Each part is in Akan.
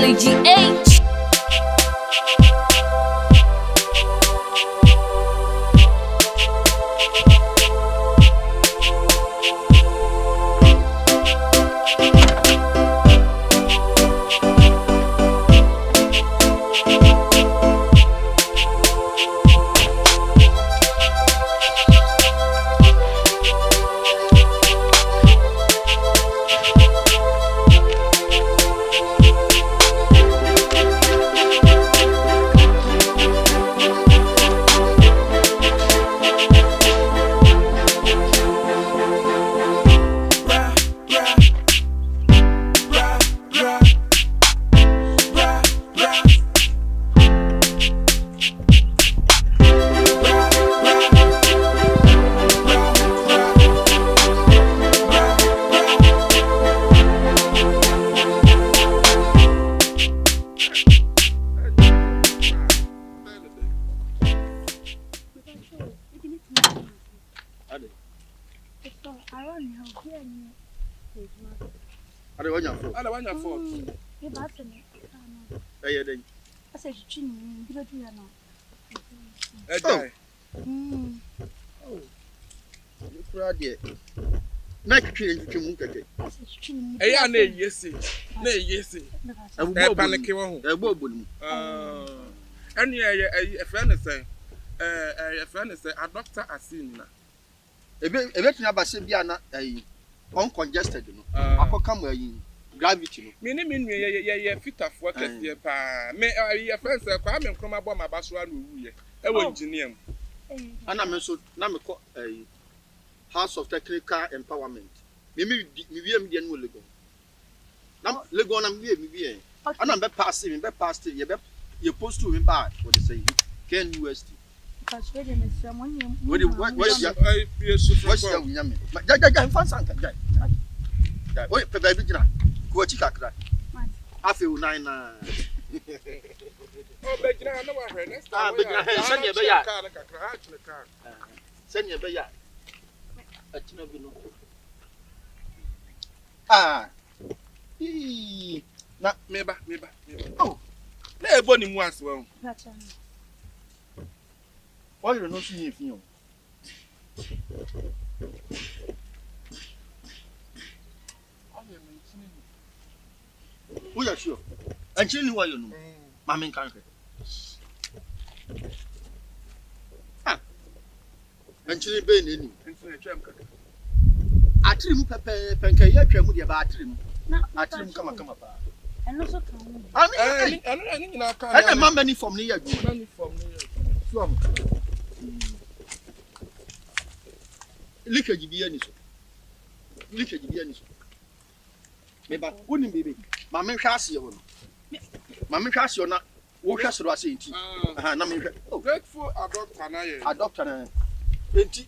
KGH. Ada wanya fault. You bought me. Eh, then. I said, you don't do Eh, die. Oh, You cried yet. Next train to Munkake. I Eh, nay, yes, yes. Eh, panic one. Eh, bobble. And a friend is saying, a friend is a doctor as seen. A bit never say, Biana, uncongested. I could come where you. Gravity. Meaning, fit of work as dear pa. May your friends come and come about my basswan. I will engineer. And I'm also Namako a House of Technical Empowerment. Maybe the end will go. Now, Legon and me, and I'm passing, you're supposed to be bad, what they say. Can UST? Because ready, Miss Someone, what's your yummy? Find something. Wait, baby, go chica. I feel 9. Oh, but I know I heard. Next time, send your bear. Send your bear. Ah, not maybe. Oh, let a bonny once. Well, why you not seeing you? We are sure. And you know why you know. Mammy can't. Ah, and she been in I trim pepper, pancake, with your battery. I trim come up. And also come. I don't know many from near you. Money from near. Leakage be any. Leakage be any. Maybe wouldn't be big. Mammy has you. Mammy has you not. What has you say? Grateful a doctor. 20.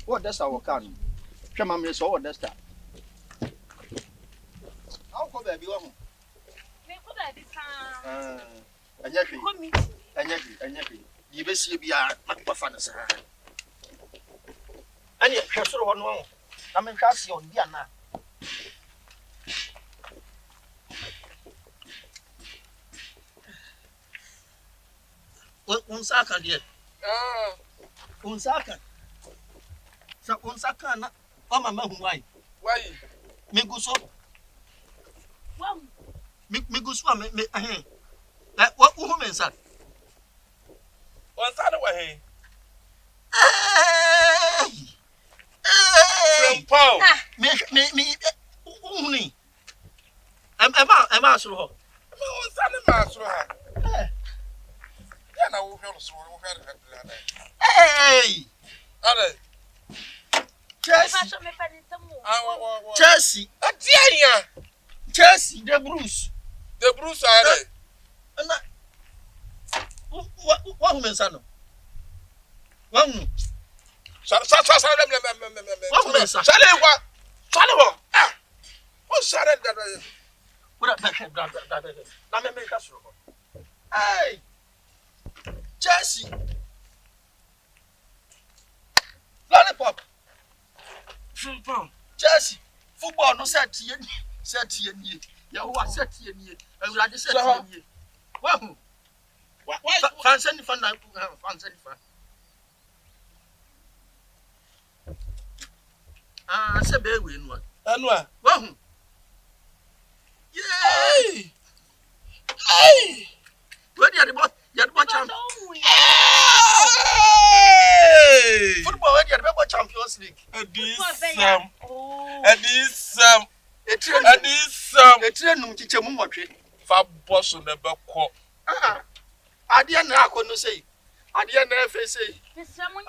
What does our can? Come on, Miss Or Desta. How could I be home? And yet, you will see be a fancy. And yet, just one more. I mean, cast you on Diana. Unsaka, dear. Unsaka. So, Unsaka, Mama, why? Why? Me go so. Me go swam, me, that what woman said. One side away. Paul, me, only. I'm out so hot. I will feel so. Hey, Chelsea, Chelsea, the Bruce, are what woman, son? One. Hey, Chelsea, lollipop, Chelsea, full football no set ye ya wa set ye ni awurade set ye ni wa hu fansa ni fan na fansa ni fan se be we nu anu a wa hu Hey! Where the boy champion? Football where the boy Champions League. A train no chiche mu motwe. Fa boss on the back. Adia na akono sei. Adia na efe sei.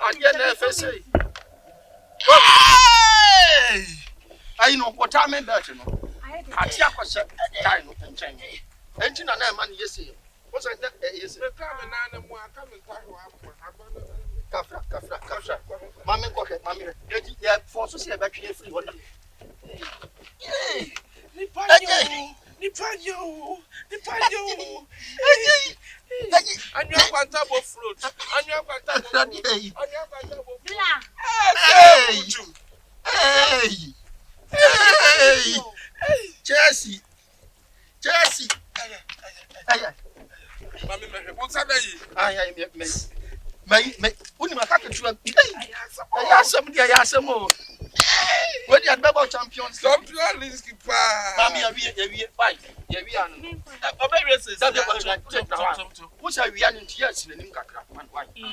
Adia na efe sei. Hey! I know what I mean that no. Atia kwase time no nchen. Enti na na man yesi. What's that yesi? The come na mu aka me taho Kafra. Mami koke, mami. Ya for so say betwe free one. Nipa yo. Anu akwanta bo fruit. Hey! Chelsea. Mami me won't say Me uni makaka tuwa. Ayasem o. When you are champions League pa. Mami ya fight. Ya wi anu. Obe races. Who say we are in tears in nim kakra man why? Ya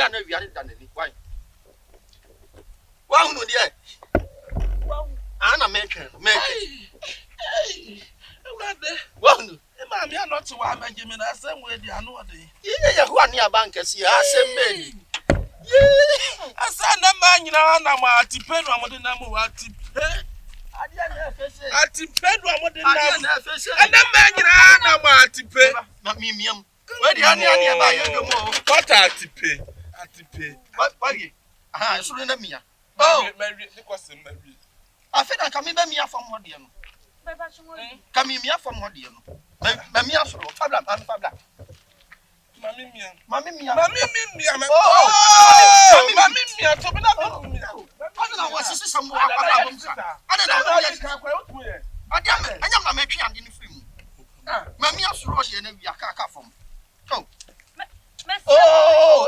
na wi anu dan ni why? Wa unu dia. Ana mention. Wa unu. Mami are not to wa Benjamin the same way they are no dey. Ya ho ani abanka si asem meni. Asa na man nyina na ma atipenu amode na mu atipe. Adia na fese. Atipenu amode na. Adia na fese. Ana man nyina na ma atipe. Na mimiam. We di ani ba yedo mo. What atipe? Wagi. Aha, so na mia. Mary, because Mary. Afena kami be mia fam hode no. Kami mia fam hode no. Be mia so fabla. Mami mia. Oh, Mami mia to be na mia. Ana na wasisi samu akaba bomsa. Ana na ka kwa otu ye. Adia me, anya na metwi ande ni free mu. Mami asoro hode na bia ka fam.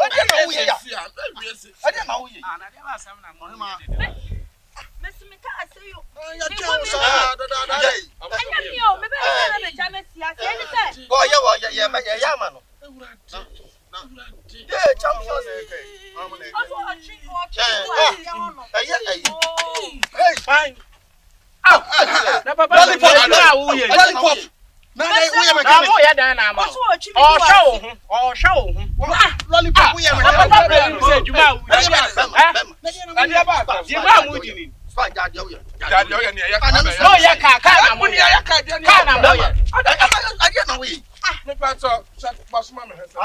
Adia na wo ye ya. Adia na wo ye. Na dia ba asam na mo. Messi me ka say you. Ya tell so da. Anya mi o, me be na me ja me sia se ni se. Wo ye ya ma no. Yeah, champions. Hey, fine. Na papa lollipop na wo ye. Lollipop. Na dai wo ye me ka. Mo ye dan na ma. O sha wo hu. Lollipop wo ye me. Papa be mi se juma wo. Adia ba. Juma mu dini. Fine, daddy o ye. Daddy o ye ni ya ka. No ye ka na mo ye. Ka na mo ye. Adia na wo ye. Nipa so boss mama he say.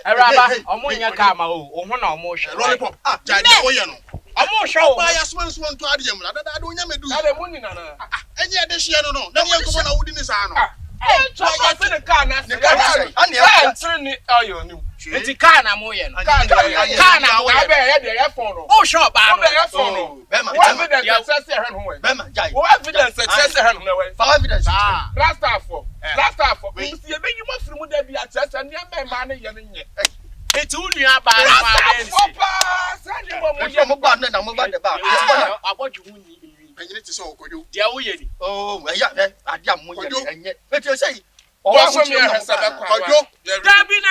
Araba, omo nya ka ma o. Oho na omo hwe. Lollipop. Daddy o ye no. Omo hwe o. Ba ya so nto ade yam la. Daddy o nya medu. Daddy mu ni na na. Enye de hye no. Na mo nko na wudi ni sa no. So I say the car na. The car say. Ani e ntri ni ayo ni. Enti ka na mo ye no. Ka na wo ye. Be ye de ye phone no. O hwe ba no. Be ye phone no. Evidence say say he no we. Bema jai. Wo evidence say say he no we. For evidence. Last time for. We see e be you must mu da bi a say ne me ma ne ye ne nye. Enti unua ba no ma densi. Papa, say ni Mo ba na mo ba de ba. Aboju hu ni. Enye ti so Kojo. Dia wo ye ni. Oh, eya adia mo ye enye. Wetin say? Wa so me he say be Kojo. Da bi na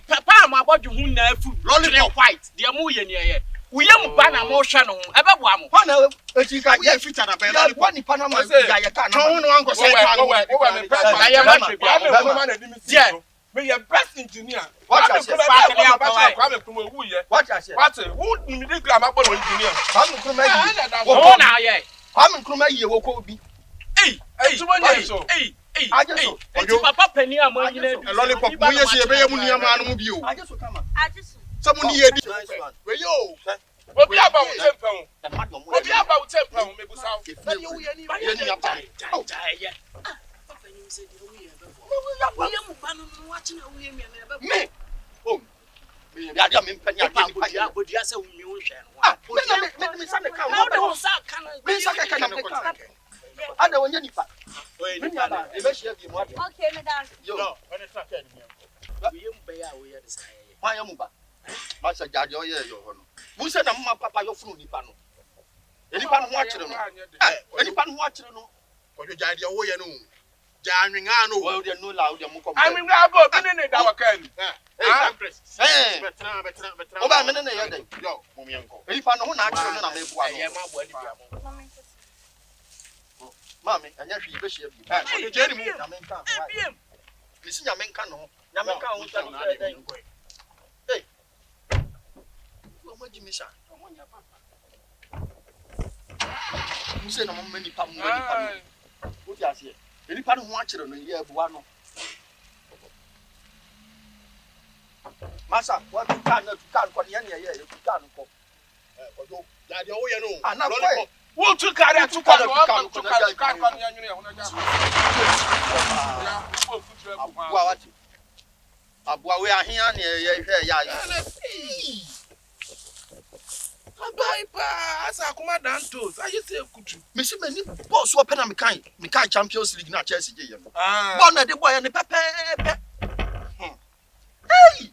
papa ma aboju hu na afu. Lollipop white. Dia mo ye ni ye. Wo ye mu ba na mo hwe no. Ebe bo am. Ho na eti ka ye fita na be lollipop ni pa na ma ya ye ka na. Ton no anko say ka no. Na ye ma hwe bia. Yeah. Me your best engineer. What you say? What you say? What? Who need the grammar engineer? Kwame Nkrumah yi. Wo na ye. Kwame Nkrumah yi wo ko bi. Hey. Enti papa pani a mo nyina du. Lollipop mo ye se ye be ye mu niam anu mu bi o. Ajeso kama. So mo ni ye di. We yo. Obi aba wo tempa wo. Obi aba wo tempa wo me busa wo. Ye ni apa. Ye. Me. Oh. ya dia me mpanya dia nipa ya bodia sɛ wo mi wo hwɛ no ah me sa ne ka how do sa kan me sa ka na ko ada wonya nipa me nya ba e be hia bi mu ade Okay, me dance. yo no ɔne tra ka ni mi yem bɛ ya wo yɛ de sa yɛ wa ya mu ba ma sa jade o ye yo ho no mu se na mama papa yo funu nipa no nipa no ho akire no nipa no ho akire no Kojo jade wo ye no janwenga no wo de no la wo de mu ko anwenga ba obi ne da wakan betra o ba me ne ye dey yo mo mi enko nipa no ho na akire no na me bua no yɛ ma bo adi bia mo mami anya hwi be hia bi Kojo jade mu na me nka biem ni si nya me nka no nya me nka ho tan so dey wo ma jimi sa mo nya papa mu se na mo me nipa mo nipa no wo ti ase nipa no ho akire no ye bua no masa wa tu kan ko ne ye tu kan ko Kojo jade wo ye no ana ko wo tu kare tu kare tu kare ko ne anwene ho na ja ya wo future abua wati abua we ahia ne ye hwe ya abai pa asa kuma dantos ayi se kutu me si mani boss wo pena me kan Champions League na Chelsea je ye no bon na de boy ne pepepe hey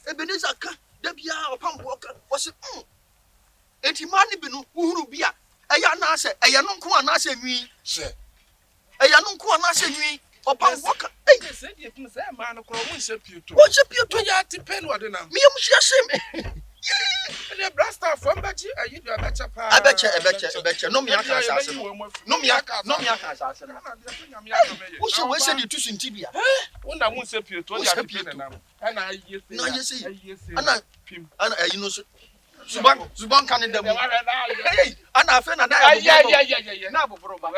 Ebenezer ka da bia opambo ka wo se enti mani bi no uhuru bia eya na ase eya no nko ana ase nwi se eya no nko ana ase nwi opambo ka se die kum se ma no ko mo nse pieto wo se pieto ya ti pen wade na me yam hia se ele blaster from bachi ayi do abecha pa ebeche no me aka asase no me aka asase na wo se we se di tu sunti bia wona mo nse pieto ya ti pen na ana ayi se na yesi ana ayi no so Zuban kan da mu ana afa na da ya ya na boboro ba